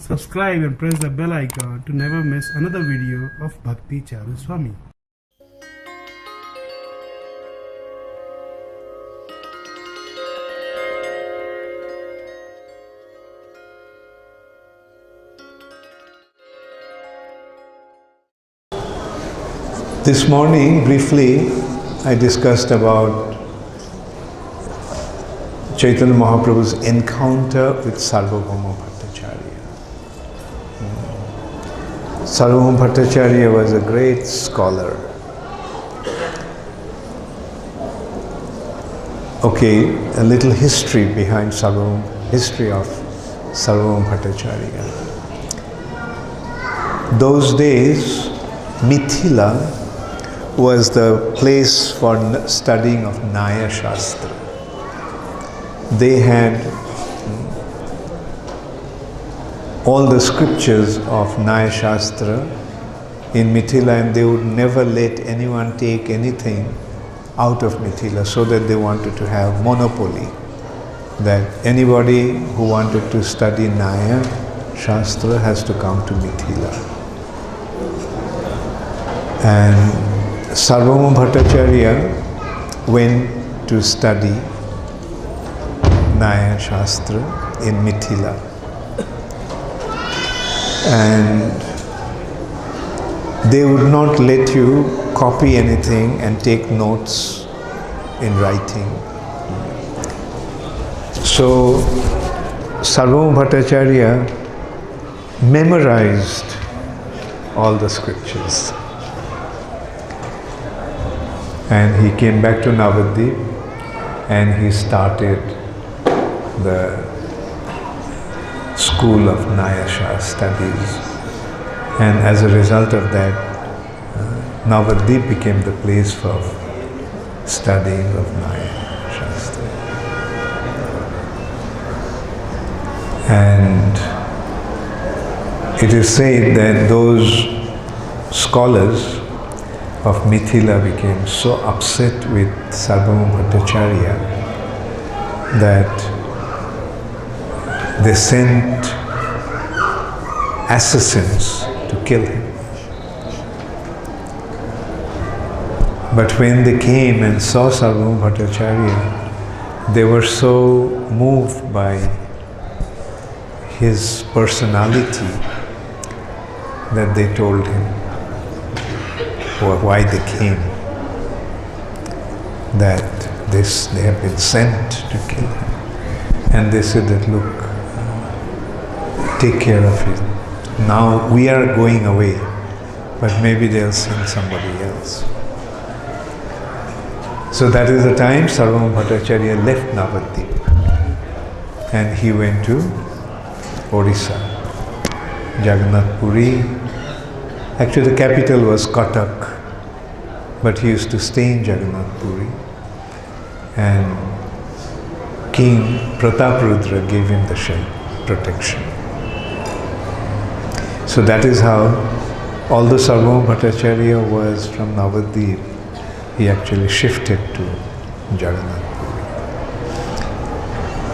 Subscribe and press the bell icon to never miss another video of Bhakti Charu Swami. This morning, briefly, I discussed about Chaitanya Mahaprabhu's encounter with Sarvabhauma Bhattacharya. Sarvabhauma Bhattacharya was a great scholar. Okay, a little history behind history of Sarvabhauma Bhattacharya. Those days, Mithila was the place for studying of Nyaya Shastra. They had all the scriptures of Nyaya Shastra in Mithila, and they would never let anyone take anything out of Mithila, so that they wanted to have monopoly, that anybody who wanted to study Nyaya Shastra has to come to Mithila. And Sarvabhauma Bhattacharya went to study Nyaya Shastra in Mithila. And they would not let you copy anything and take notes in writing. So Sarvabhauma Bhattacharya memorized all the scriptures. And he came back to Navadvip and he started the school of Nyaya Shastra studies. And as a result of that, Navadvip became the place for studying of Nyaya Shastra. And it is said that those scholars of Mithila became so upset with Sarvabhauma Bhattacharya that they sent assassins to kill him. But when they came and saw Sarvabhauma Bhattacharya, they were so moved by his personality that they told him why they came, that they have been sent to kill him. And they said that, look, take care of him. Now we are going away, but maybe they'll send somebody else. So that is the time Sarvabhauma Bhattacharya left Navadvip and he went to Odisha, Jagannath Puri. Actually, the capital was Cuttack, but he used to stay in Jagannath Puri. And King Prataprudra gave him the protection. So that is how, although Sarvabhauma Bhattacharya was from Navadvip, he actually shifted to Jagannath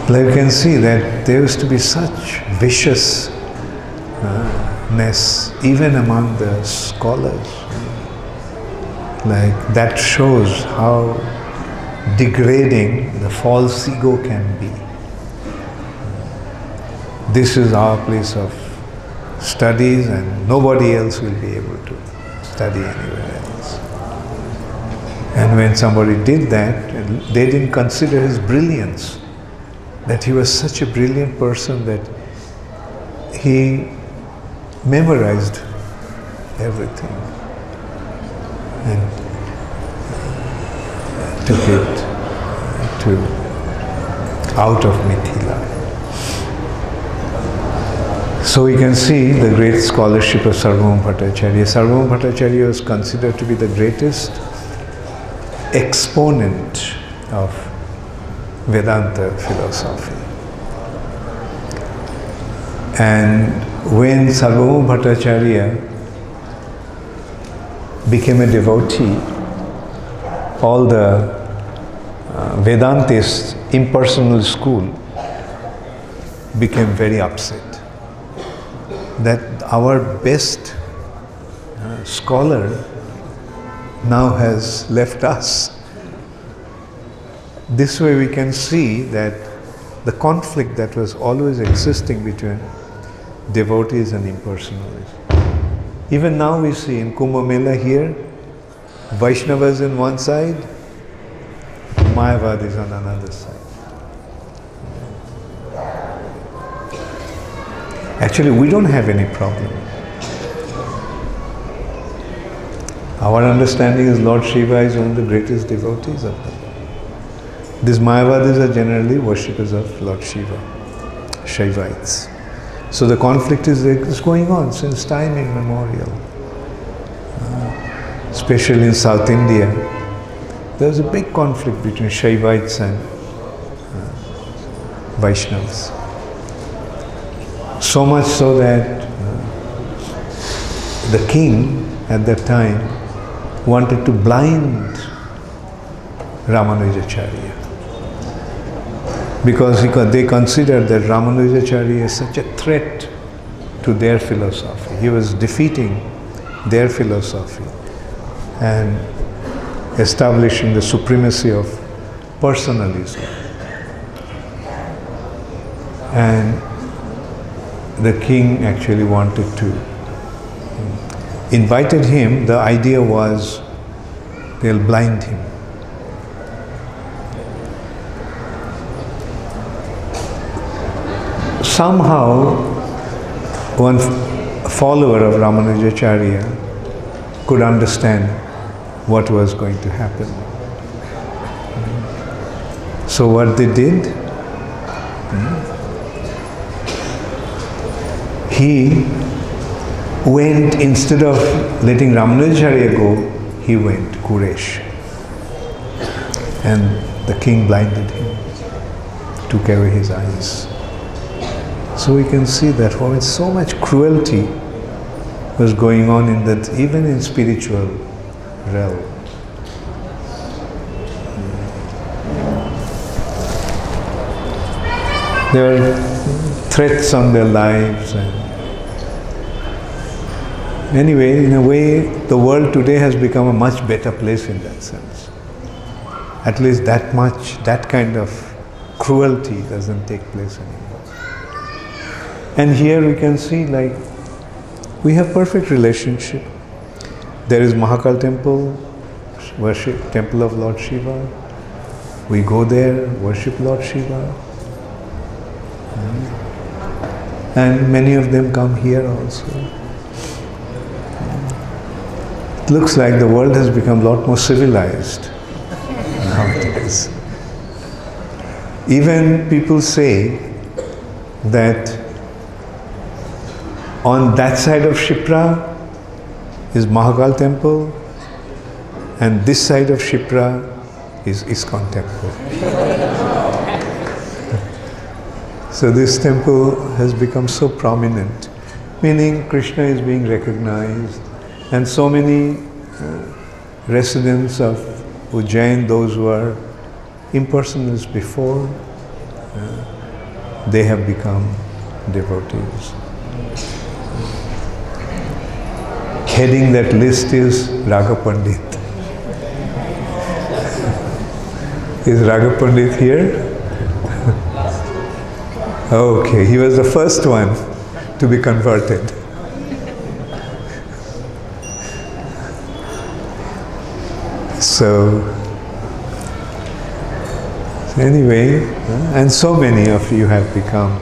Puri. Like you can see that there used to be such viciousness even among the scholars. Like that shows how degrading the false ego can be. This is our place of studies and nobody else will be able to study anywhere else. And when somebody did that, they didn't consider his brilliance, that he was such a brilliant person that he memorized everything and took it out of Mithila. So we can see the great scholarship of Sarvabhauma Bhattacharya. Sarvabhauma Bhattacharya was considered to be the greatest exponent of Vedanta philosophy. And when Sarvabhauma Bhattacharya became a devotee, all the Vedantist impersonal school became very upset. that our best scholar now has left us. This way we can see that the conflict that was always existing between devotees and impersonalists. Even now we see in Kumbh Mela here, Vaishnavas on one side, Mayavadis on another side. Actually, we don't have any problem. Our understanding is Lord Shiva is one of the greatest devotees of the Lord. These Mayavadis are generally worshippers of Lord Shiva, Shaivites. So the conflict is going on since time immemorial. Especially in South India, there's a big conflict between Shaivites and Vaishnavas. So much so that the king at that time wanted to blind Ramanujacharya because they considered that Ramanujacharya is such a threat to their philosophy. He was defeating their philosophy and establishing the supremacy of personalism. And the king actually wanted to, invited him. The idea was they'll blind him. Somehow, one follower of Ramanujacharya could understand what was going to happen. So what they did, he went, instead of letting Ramanujacharya go, he went Kuresh. And the king blinded him, took away his eyes. So we can see that so much cruelty was going on in that, even in spiritual realm. There are threats on their lives. And anyway, in a way, the world today has become a much better place in that sense. At least that kind of cruelty doesn't take place anymore. And here we can see, like, we have perfect relationship. There is Mahakal temple, worship, temple of Lord Shiva. We go there, worship Lord Shiva. And many of them come here also. It looks like the world has become a lot more civilized nowadays. Even people say that on that side of Shipra is Mahakal temple, and this side of Shipra is ISKCON temple. So this temple has become so prominent, meaning Krishna is being recognized, and so many residents of Ujjain, those who are impersonalists before, they have become devotees. Heading that list is Ragha Pandit. Is Ragha Pandit here? Okay, he was the first one to be converted. So anyway, and so many of you have become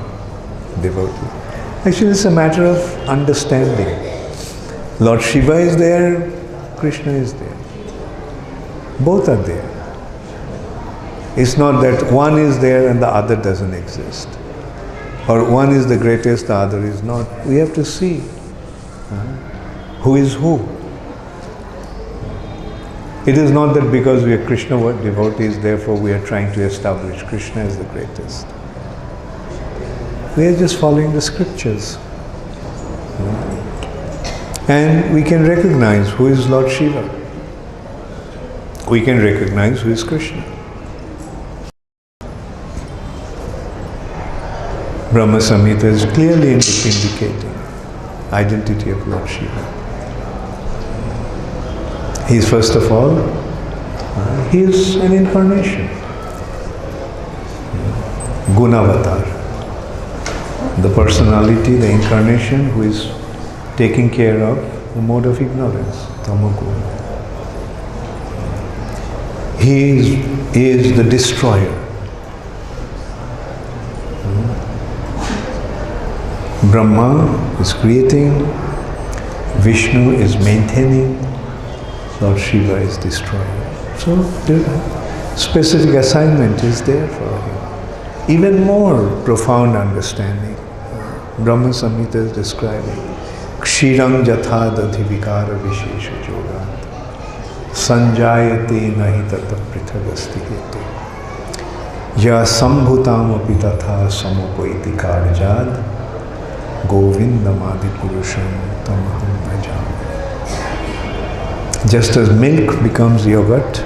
devotees. Actually, it's a matter of understanding. Lord Shiva is there, Krishna is there. Both are there. It's not that one is there and the other doesn't exist. Or one is the greatest, the other is not. We have to see who is who. It is not that because we are Krishna devotees, therefore we are trying to establish Krishna as the greatest. We are just following the scriptures. And we can recognize who is Lord Shiva. We can recognize who is Krishna. Brahma Samhita is clearly indicating. identity of Lord Shiva. He is first of all, he is an incarnation. Gunavatar. The personality, the incarnation who is taking care of the mode of ignorance, tamoguna. He is the destroyer. Brahma is creating, Vishnu is maintaining, Lord Shiva is destroying. So the specific assignment is there for him. Even more profound understanding. Brahma Samhita is describing Kshirang jatha dadhi vikara vishesha yogat sanjayate nahi tata prithagasti hetu ya sambhutam api tatha samupaiti karjad govindamadi purusham tamaham bhajami. Just as milk becomes yogurt,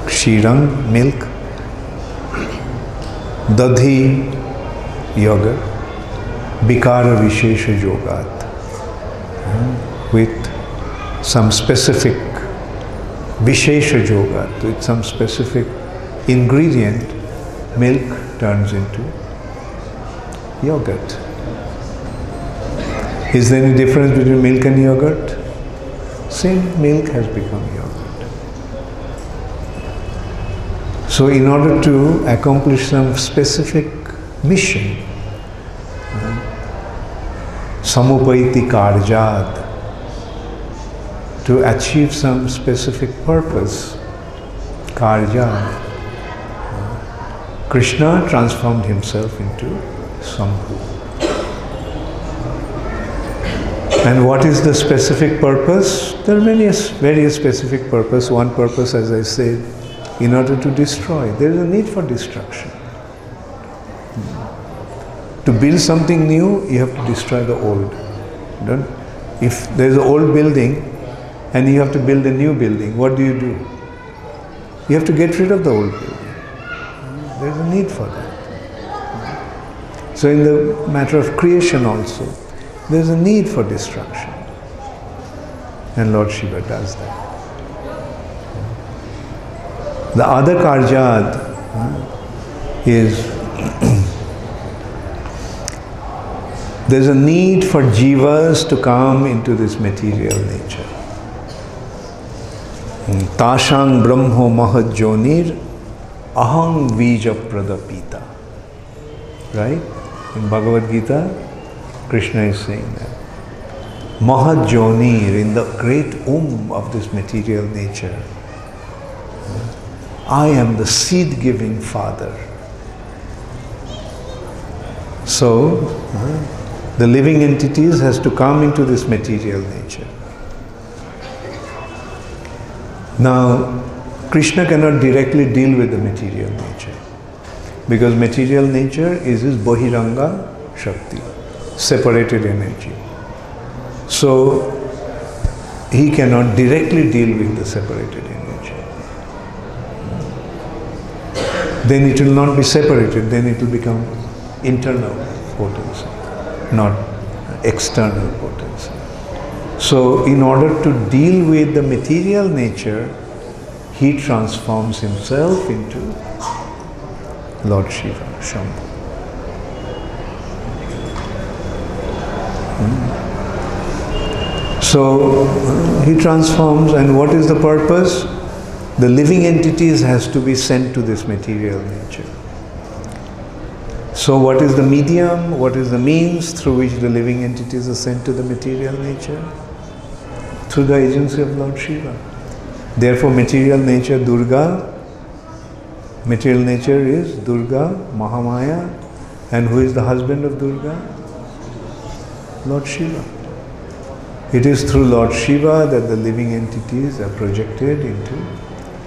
Kshirang, milk, Dadhi, yogurt, Bikara Vishesha Yogat, with some specific Vishesha Yogat, with some specific ingredient, milk turns into yogurt. Is there any difference between milk and yogurt? Same milk has become yogurt. So in order to accomplish some specific mission, samupaiti karjad, to achieve some specific purpose, karjad, Krishna transformed himself into Sambhu. And what is the specific purpose? There are various specific purposes. One purpose, as I said, in order to destroy. There is a need for destruction. To build something new, you have to destroy the old. If there is an old building and you have to build a new building, what do? You have to get rid of the old building. There is a need for that. So in the matter of creation also, there is a need for destruction. And Lord Shiva does that. The other karjad is there is a need for jivas to come into this material nature. Tashang brahmo mahajjonir aham vija pradapita. Right? In Bhagavad Gita, Krishna is saying that. Mahajjonir, in the great of this material nature, I am the seed-giving father. So, the living entities has to come into this material nature. Now, Krishna cannot directly deal with the material nature, because material nature is his Bahiranga Shakti, separated energy. So, he cannot directly deal with the separated energy. Then it will not be separated, then it will become internal potency, not external potency. So, in order to deal with the material nature, he transforms himself into Lord Shiva, Shambhu. So, he transforms, and what is the purpose? The living entities has to be sent to this material nature. So what is the medium? What is the means through which the living entities are sent to the material nature? Through the agency of Lord Shiva. Therefore material nature Durga, material nature is Durga, Mahamaya, and who is the husband of Durga? Lord Shiva. It is through Lord Shiva that the living entities are projected into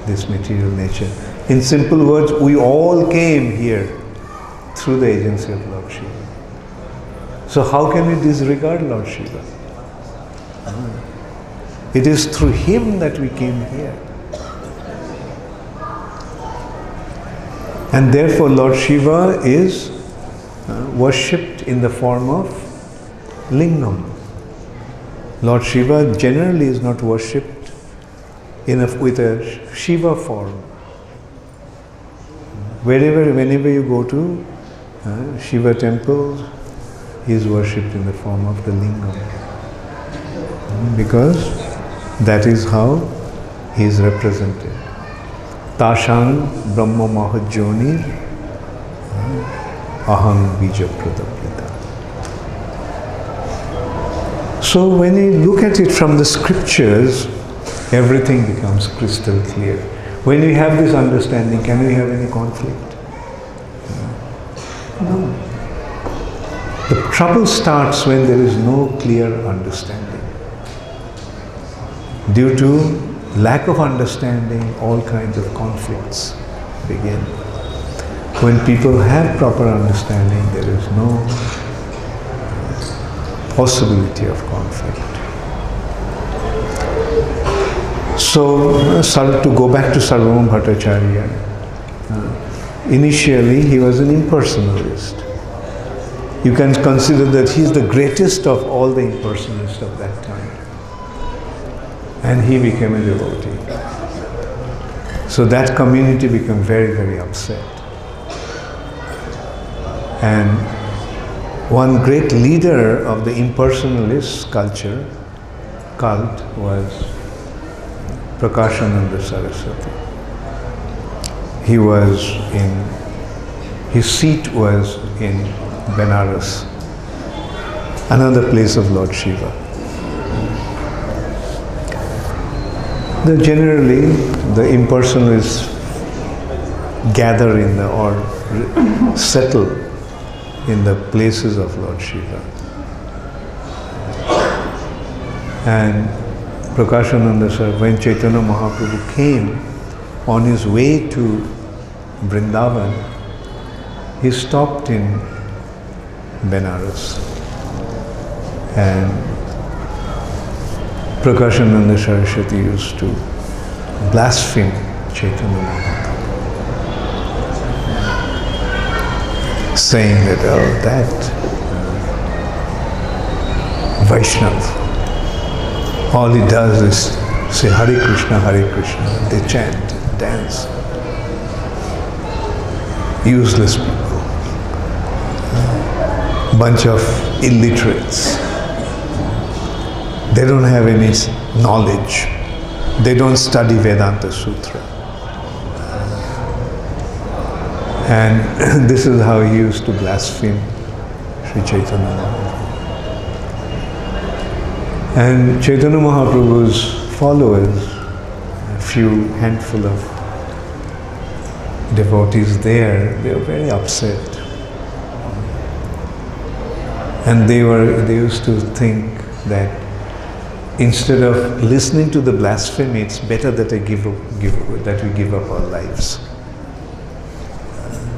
this material nature. In simple words, we all came here through the agency of Lord Shiva. So how can we disregard Lord Shiva? It is through him that we came here. And therefore Lord Shiva is worshipped in the form of lingam. Lord Shiva generally is not worshipped with a Shiva form. Whenever you go to Shiva temples, he is worshipped in the form of the lingam. Because that is how he is represented. Tashang Brahma Mahajoni Aham Bija Pradapita. So when you look at it from the scriptures, everything becomes crystal clear. When we have this understanding, can we have any conflict? No. The trouble starts when there is no clear understanding. Due to lack of understanding, all kinds of conflicts begin. When people have proper understanding, there is no possibility of conflict. So, to go back to Sarvabhauma Bhattacharya, initially he was an impersonalist. You can consider that he is the greatest of all the impersonalists of that time. And he became a devotee. So that community became very, very upset. And one great leader of the impersonalist cult was Prakashananda Saraswati. His seat was in Benares, another place of Lord Shiva. Generally, the impersonalists gather or settle in the places of Lord Shiva. And Prakashananda Sir, when Chaitanya Mahaprabhu came on his way to Vrindavan, he stopped in Benares. And Prakashananda Saraswati used to blaspheme Chaitanya Mahaprabhu, saying that, oh, that Vaishnava, all he does is say Hare Krishna, Hare Krishna. They chant, dance. Useless people. Bunch of illiterates. They don't have any knowledge. They don't study Vedanta Sutra. And this is how he used to blaspheme Sri Chaitanya Mahaprabhu. And Chaitanya Mahaprabhu's followers, a few handful of devotees there, they were very upset. And they used to think that instead of listening to the blasphemy, it's better that we give up our lives.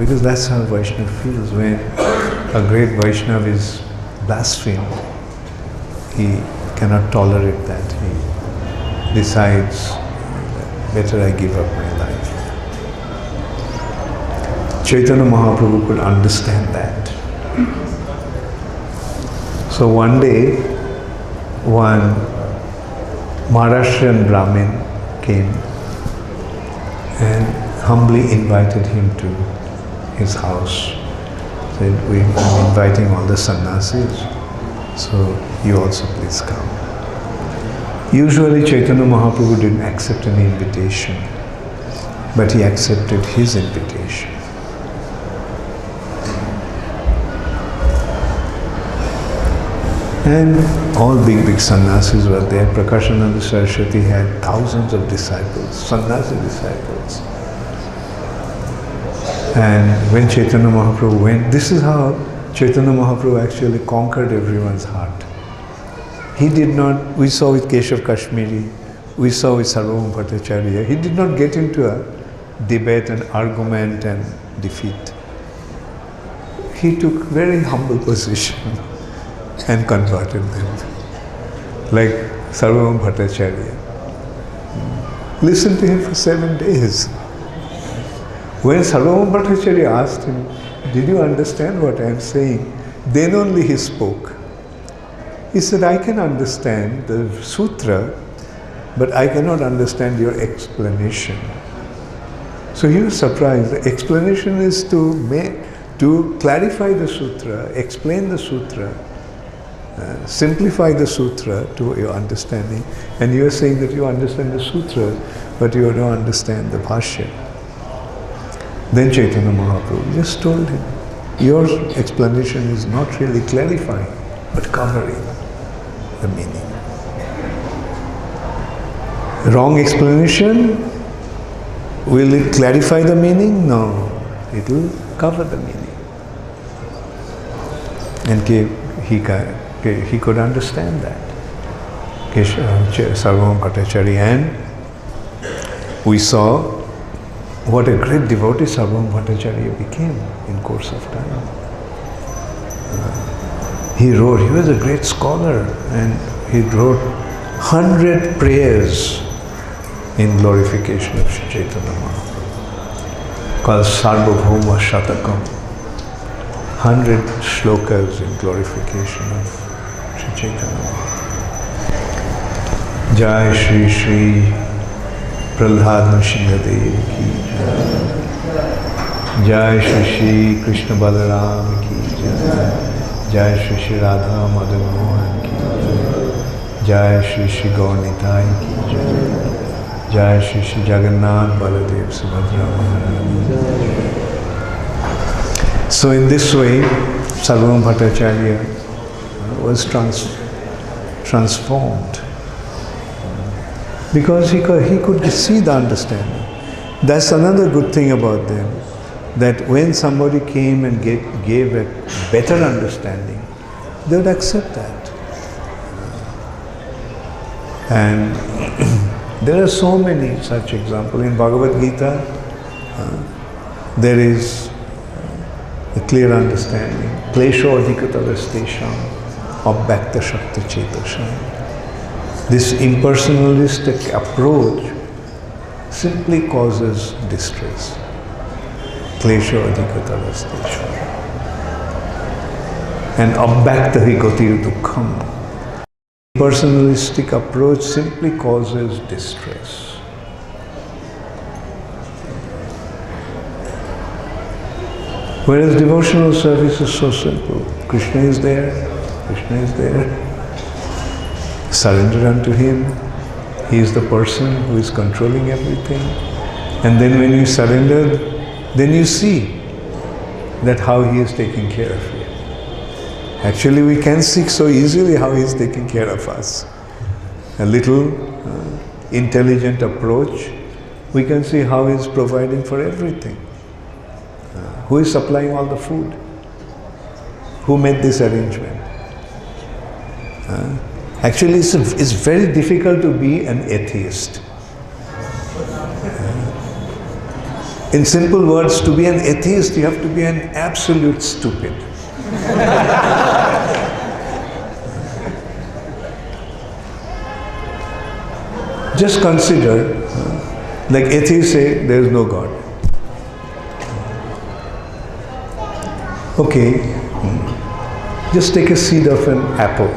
Because that's how Vaishnava feels. When a great Vaishnava is blasphemed, he cannot tolerate that. He decides, better I give up my life. Chaitanya Mahaprabhu could understand that. So one day, one Maharashtrian Brahmin came and humbly invited him to his house. Said, I'm inviting all the sannyasis, so you also please come. Usually Chaitanya Mahaprabhu didn't accept any invitation, but he accepted his invitation. And all big sannyasis were there. Prakashananda Saraswati had thousands of disciples, sannyasi disciples. And when Chaitanya Mahaprabhu went, this is how Chaitanya Mahaprabhu actually conquered everyone's heart. He did not, we saw with Keshav Kashmiri, we saw with Sarvabhauma Bhattacharya, he did not get into a debate and argument and defeat. He took very humble position and converted them. Like Sarvabhauma Bhattacharya. Listened to him for 7 days. When Sarvabhauma Bhattacharya asked him, did you understand what I am saying? Then only he spoke. He said, I can understand the sutra, but I cannot understand your explanation. So he was surprised. The explanation is to clarify the sutra, explain the sutra, simplify the sutra to your understanding. And you are saying that you understand the sutra, but you don't understand the bhashya. Then Chaitanya Mahaprabhu just told him, your explanation is not really clarifying, but covering the meaning. Wrong explanation, will it clarify the meaning? No, it will cover the meaning. And he could understand that. Sarvabhauma Bhattacharya, and we saw what a great devotee Sarvabhauma Bhattacharya became in course of time. He was a great scholar, and he wrote 100 prayers in glorification of Sri Chaitanya Mahaprabhu, called Sarvabhauma Shatakam. 100 shlokas in glorification of Sri Chaitanya Mahaprabhu. Jai Shri Shri Prahlad Nrsimhadev ki Jai. Jai Shri Shri Krishna Balaram ki Jai. Jai Shri Shri Radha Madan Mohan ki Jai. Jai Shri Shri Gaur Nitai ki Jai. Jai Shri Shri Jagannath Baladev Subhadra Maharani. So in this way, Sarvabhauma Bhattacharya was transformed, because he could see the understanding. That's another good thing about them, that when somebody came and gave a better understanding, they would accept that. And there are so many such examples. In Bhagavad Gita, there is a clear understanding. Klesho adhikatarastesham abhyakta shakta chetasham. This impersonalistic approach simply causes distress. Klesho adhikatarastesham. And abhyakta higati dukkham. Personalistic approach simply causes distress. Whereas devotional service is so simple. Krishna is there, Krishna is there. Surrender unto Him. He is the person who is controlling everything. And then when you surrender, then you see that how He is taking care of you. Actually, we can see so easily how He is taking care of us. A little intelligent approach, we can see how He is providing for everything. Who is supplying all the food? Who made this arrangement? Actually, it's very difficult to be an atheist. In simple words, to be an atheist, you have to be an absolute stupid. Just consider, like atheists say, there is no God. Okay, just take a seed of an apple,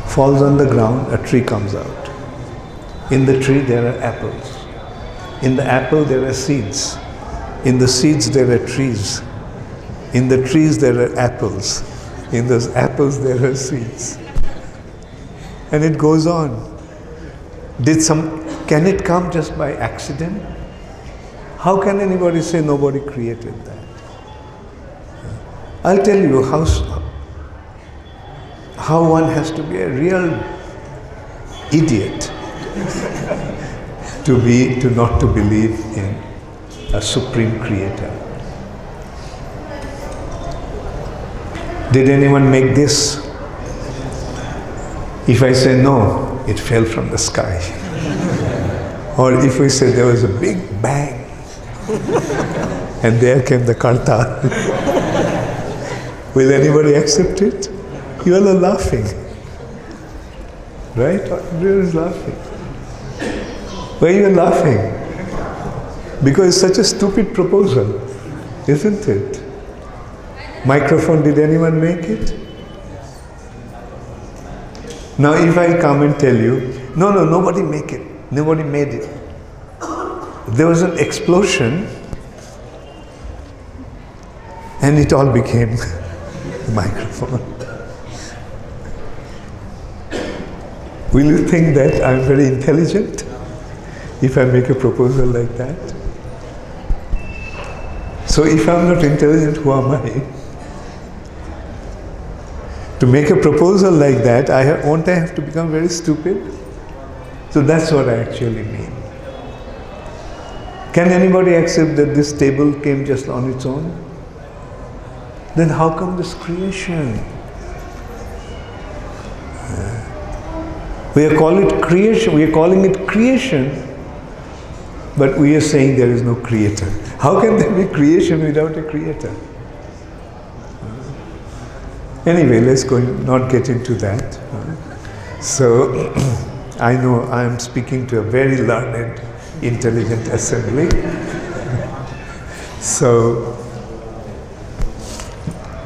falls on the ground, a tree comes out. In the tree there are apples. In the apple there are seeds. In the seeds there are trees. In the trees there are apples. In those apples there are seeds. And it goes on. Can it come just by accident? How can anybody say nobody created that? I'll tell you how one has to be a real idiot to not to believe in a supreme creator. Did anyone make this? If I say no, it fell from the sky. Or if we say there was a big bang and there came the karta. Will anybody accept it? You all are laughing. Right? Everyone is laughing. Why are you laughing? Because it's such a stupid proposal, isn't it? Microphone, did anyone make it? Now if I come and tell you, no, nobody make it. Nobody made it. There was an explosion and it all became a microphone. Will you think that I'm very intelligent if I make a proposal like that? So if I'm not intelligent, who am I? To make a proposal like that, won't I have to become very stupid? So that's what I actually mean. Can anybody accept that this table came just on its own? Then how come this creation? We are calling it creation, but we are saying there is no creator. How can there be creation without a creator? Anyway, let's not get into that. So, I know I am speaking to a very learned, intelligent assembly. So,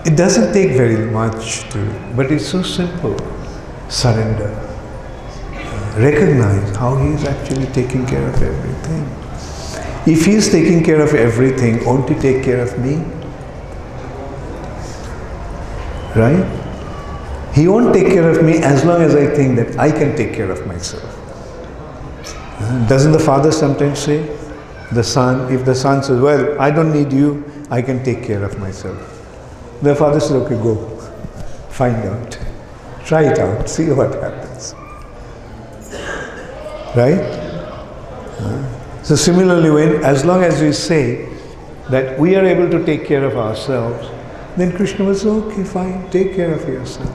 it doesn't take very much but it's so simple. Surrender. Recognize how he is actually taking care of everything. If he is taking care of everything, won't he take care of me? Right? He won't take care of me as long as I think that I can take care of myself. Doesn't the father sometimes say? The son, if the son says, well, I don't need you, I can take care of myself. The father says, okay, go. Find out. Try it out. See what happens. Right? So similarly, as long as we say that we are able to take care of ourselves, then Krishna will say, okay, fine, take care of yourself.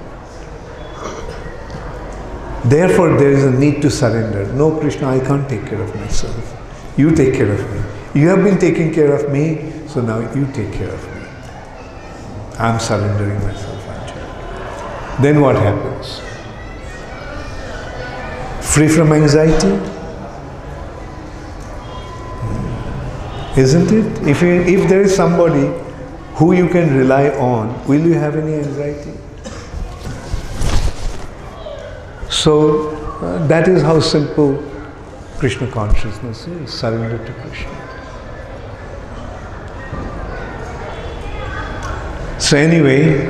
Therefore, there is a need to surrender. No, Krishna, I can't take care of myself. You take care of me. You have been taking care of me, so now you take care of me. I am surrendering myself actually. Then what happens? Free from anxiety? Isn't it? If there is somebody who you can rely on, will you have any anxiety? So, that is how simple Krishna consciousness is, surrender to Krishna. So anyway,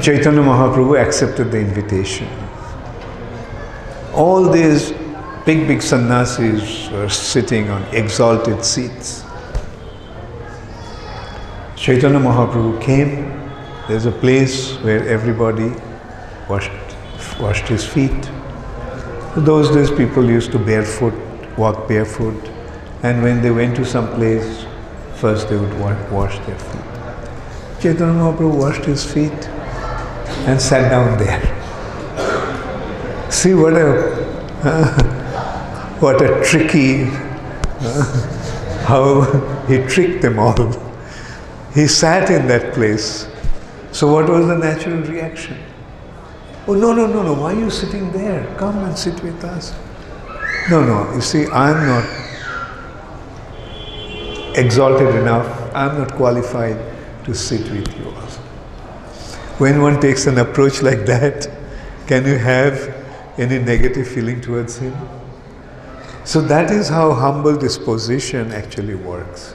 Chaitanya Mahaprabhu accepted the invitation. All these big sannyasis were sitting on exalted seats. Chaitanya Mahaprabhu came. There's a place where everybody washed his feet. In those days people used to walk barefoot, and when they went to some place, first they would wash their feet. Chaitanya Mahaprabhu washed his feet and sat down there. See what a tricky, how he tricked them all. He sat in that place. So what was the natural reaction? Oh, no, why are you sitting there? Come and sit with us. No, you see, I'm not exalted enough, I'm not qualified to sit with you also. When one takes an approach like that, can you have any negative feeling towards him? So that is how humble disposition actually works.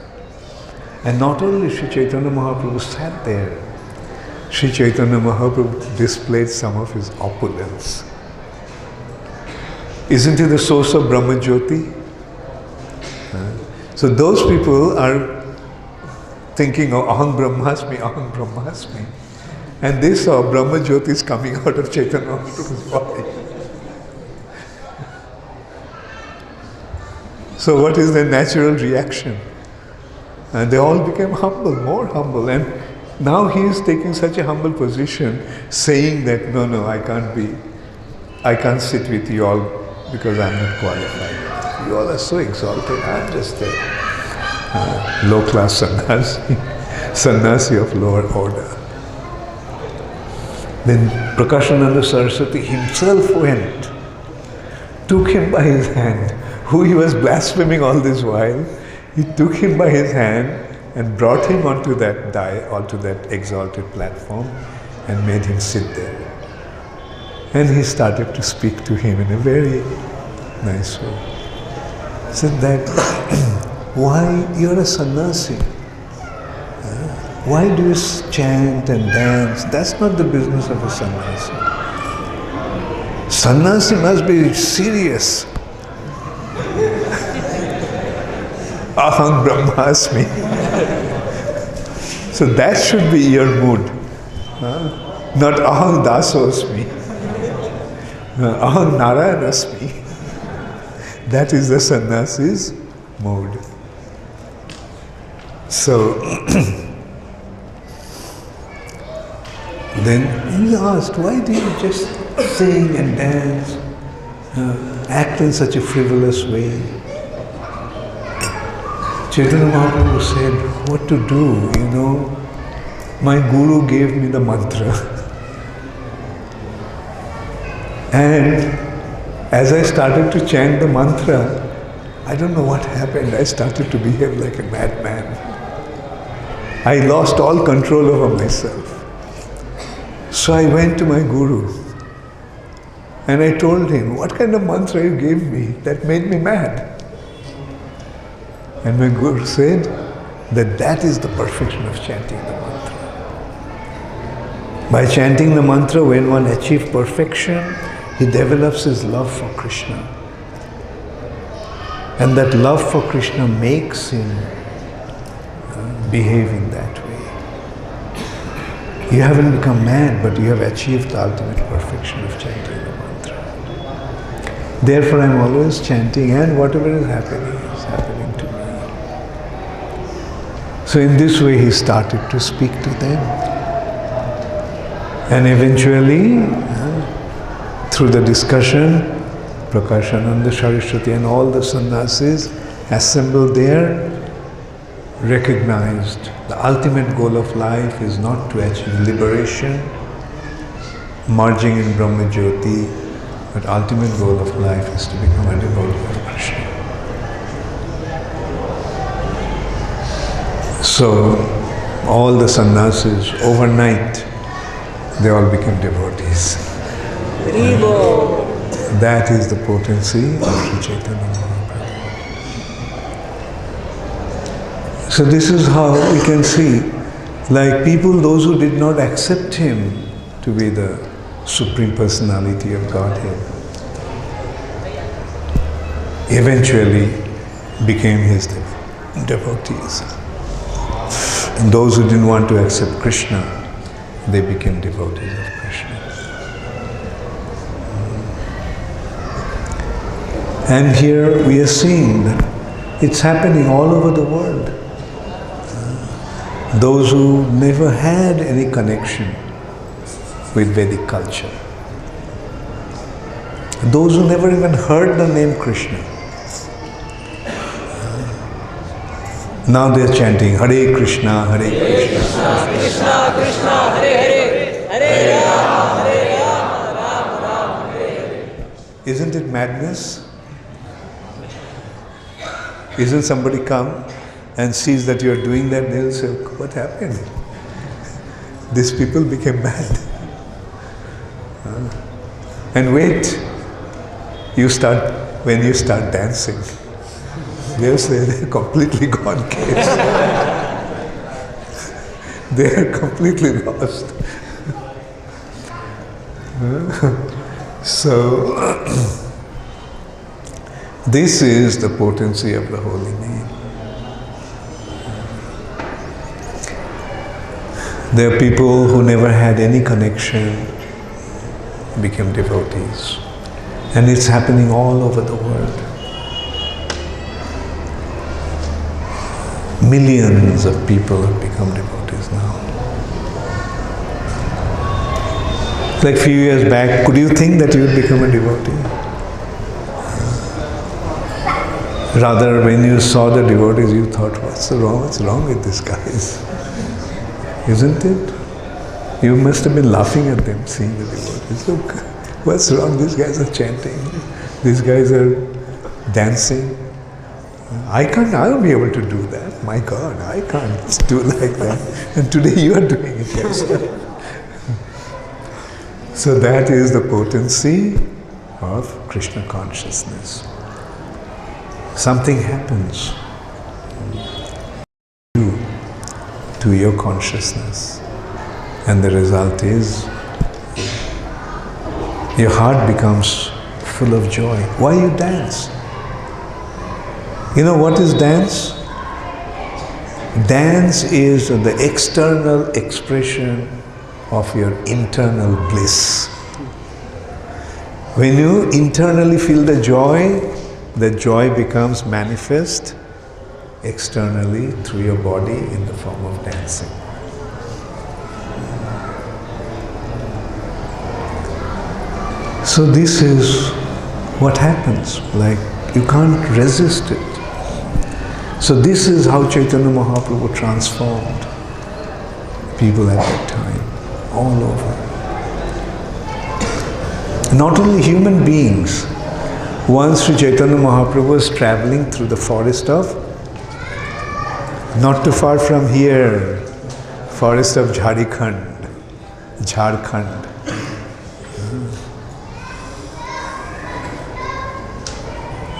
And not only Sri Chaitanya Mahaprabhu sat there, Sri Chaitanya Mahaprabhu displayed some of his opulence. Isn't he the source of Brahma Jyoti? So those people are thinking of Aham Brahmasmi, and they saw Brahma Jyoti is coming out of Chaitanya Mahaprabhu's body. So what is their natural reaction? And they all became humble, more humble, and now he is taking such a humble position, saying that no, I can't sit with you all because I am not qualified. You all are so exalted. I am just a low-class sannyasi of lower order. Then Prakashananda Saraswati himself went, took him by his hand, who he was blaspheming all this while. He took him by his hand and brought him onto that exalted platform and made him sit there. And he started to speak to him in a very nice way. He said that, why you're a sannyasi? Why do you chant and dance? That's not the business of a sannyasi. Sannyasi must be serious. Aham Brahmasmi. So that should be your mood. Not Aham Dasosmi. Aham Narayanasmi. That is the sannyasi's mood. So then he asked, why do you just sing and dance, act in such a frivolous way? Chaitanya Mahaprabhu said, what to do, my guru gave me the mantra. And as I started to chant the mantra, I don't know what happened. I started to behave like a madman. I lost all control over myself. So I went to my guru and I told him, what kind of mantra you gave me that made me mad? And my guru said that that is the perfection of chanting the mantra. By chanting the mantra, when one achieves perfection, he develops his love for Krishna. And that love for Krishna makes him behave in that way. You haven't become mad, but you have achieved the ultimate perfection of chanting the mantra. Therefore, I am always chanting, and whatever is happening to me. So in this way, he started to speak to them. And eventually, through the discussion, Prakashananda, Saraswati and all the sannyasis assembled there recognized the ultimate goal of life is not to achieve liberation, merging in Brahma Jyoti, but ultimate goal of life is to become a devotee of Krishna. So all the sannyasis overnight, they all became devotees. That is the potency of Sri Chaitanya Mahaprabhu. So this is how we can see, like people, those who did not accept him to be the Supreme Personality of Godhead, eventually became his devotees. And those who didn't want to accept Krishna, they became devotees of Krishna. And here we are seeing that it's happening all over the world. Those who never had any connection with Vedic culture, those who never even heard the name Krishna, now they are chanting Hare Krishna, Hare Krishna, Krishna Krishna, Hare Hare, Hare Rama, Rama Rama, Hare Hare. Isn't it madness? Isn't somebody come and sees that you are doing that, they will say, what happened? These people became mad. And wait, when you start dancing, they'll say they're completely gone case. They are completely lost. So, this is the potency of the holy name. There are people who never had any connection, became devotees. And it's happening all over the world. Millions of people have become devotees now. Like few years back, could you think that you would become a devotee? Rather, when you saw the devotees, you thought, what's wrong with these guys? Isn't it? You must have been laughing at them, seeing the devotees. Look, what's wrong? These guys are chanting. These guys are dancing. I won't be able to do that. My God, I can't do like that. And today you are doing it yourself. So that is the potency of Krishna consciousness. Something happens to your consciousness, and the result is your heart becomes full of joy. Why you dance? You know what is dance? Dance is the external expression of your internal bliss. When you internally feel the joy becomes manifest externally through your body in the form of dancing. So this is what happens, like you can't resist it. So this is how Chaitanya Mahaprabhu transformed people at that time, all over. Not only human beings. Once Sri Chaitanya Mahaprabhu was traveling through the forest of, not too far from here, forest of Jharkhand.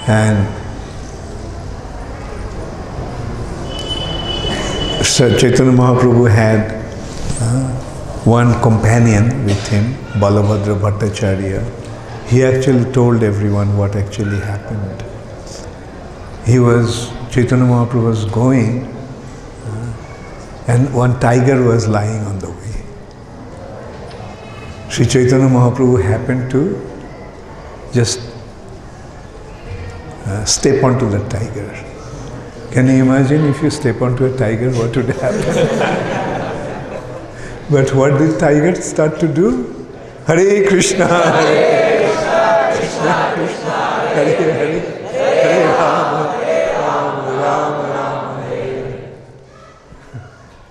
And Sri Chaitanya Mahaprabhu had one companion with him, Balabhadra Bhattacharya. He actually told everyone what actually happened. Chaitanya Mahaprabhu was going and one tiger was lying on the way. Sri Chaitanya Mahaprabhu happened to just step onto the tiger. Can you imagine if you step onto a tiger, what would happen? But what did tiger start to do? Hare Krishna, Hare Krishna, Krishna Krishna, Hare Hare, Hare Rama, Rama Rama, Hare.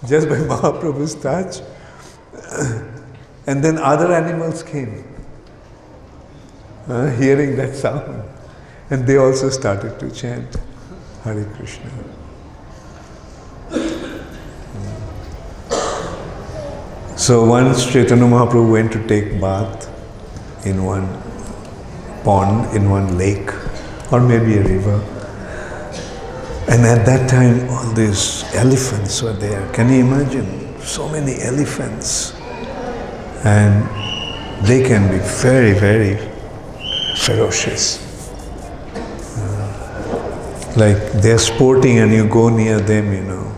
Just by Mahaprabhu's touch. And then other animals came, hearing that sound. And they also started to chant Hare Krishna. So once Chaitanya Mahaprabhu went to take bath in one pond, in one lake, or maybe a river. And at that time, all these elephants were there. Can you imagine? So many elephants. And they can be very, very ferocious. Like they're sporting and you go near them, you know.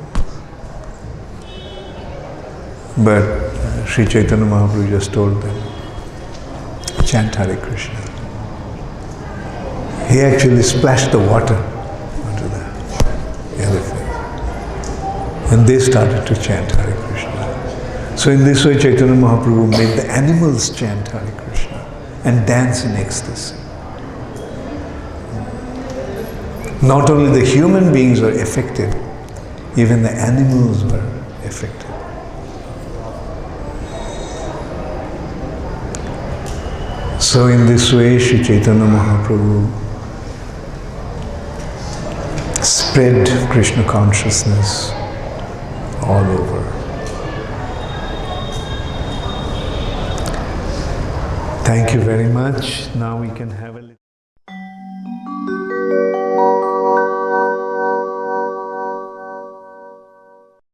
But Sri Chaitanya Mahaprabhu just told them, chant Hare Krishna. He actually splashed the water onto the elephant. And they started to chant Hare Krishna. So in this way Chaitanya Mahaprabhu made the animals chant Hare Krishna and dance in ecstasy. Not only the human beings were affected, even the animals were affected. So in this way, Sri Chaitanya Mahaprabhu spread Krishna consciousness all over. Thank you very much. Now we can have a